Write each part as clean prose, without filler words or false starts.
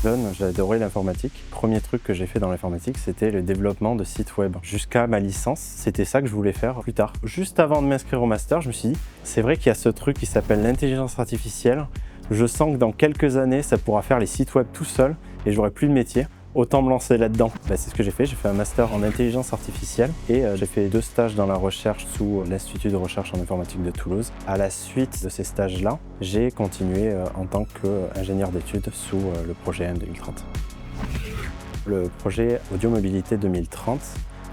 Jeune, j'adorais l'informatique. Premier truc que j'ai fait dans l'informatique, c'était le développement de sites web. Jusqu'à ma licence, c'était ça que je voulais faire plus tard. Juste avant de m'inscrire au master, je me suis dit, c'est vrai qu'il y a ce truc qui s'appelle l'intelligence artificielle. Je sens que dans quelques années, ça pourra faire les sites web tout seul et j'aurai plus de métier. Autant me lancer là-dedans. C'est ce que j'ai fait un master en intelligence artificielle et j'ai fait 2 stages dans la recherche sous l'Institut de recherche en informatique de Toulouse. À la suite de ces stages-là, j'ai continué en tant qu'ingénieur d'études sous le projet M 2030. Le projet Audio Mobilité 2030,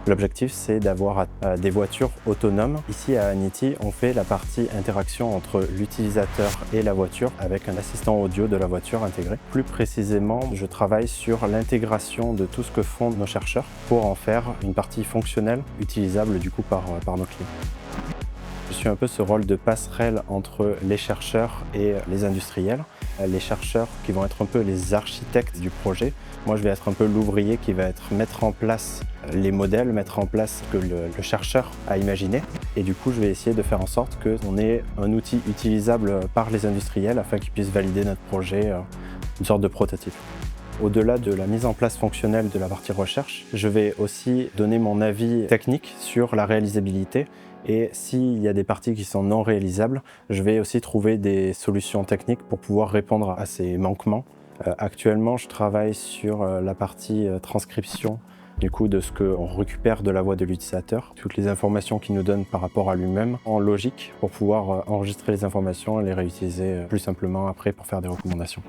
l'objectif c'est d'avoir des voitures autonomes. Ici à Anity, on fait la partie interaction entre l'utilisateur et la voiture avec un assistant audio de la voiture intégré. Plus précisément, je travaille sur l'intégration de tout ce que font nos chercheurs pour en faire une partie fonctionnelle, utilisable du coup par nos clients. Je suis un peu ce rôle de passerelle entre les chercheurs et les industriels. Les chercheurs qui vont être un peu les architectes du projet. Moi, je vais être un peu l'ouvrier qui va mettre en place les modèles, mettre en place ce que le chercheur a imaginé. Et du coup, je vais essayer de faire en sorte qu'on ait un outil utilisable par les industriels afin qu'ils puissent valider notre projet, une sorte de prototype. Au-delà de la mise en place fonctionnelle de la partie recherche, je vais aussi donner mon avis technique sur la réalisabilité. Et s'il y a des parties qui sont non réalisables, je vais aussi trouver des solutions techniques pour pouvoir répondre à ces manquements. Actuellement, je travaille sur la partie transcription du coup de ce qu'on récupère de la voix de l'utilisateur, toutes les informations qu'il nous donne par rapport à lui-même en logique pour pouvoir enregistrer les informations et les réutiliser plus simplement après pour faire des recommandations.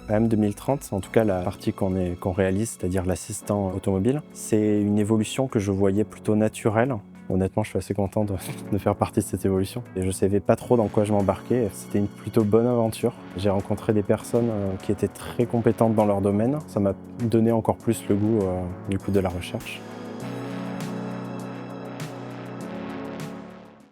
M 2030, en tout cas la partie qu'on réalise, c'est-à-dire l'assistant automobile, c'est une évolution que je voyais plutôt naturelle. Honnêtement, je suis assez content de faire partie de cette évolution. Et je ne savais pas trop dans quoi je m'embarquais. C'était une plutôt bonne aventure. J'ai rencontré des personnes qui étaient très compétentes dans leur domaine. Ça m'a donné encore plus le goût du coup de la recherche.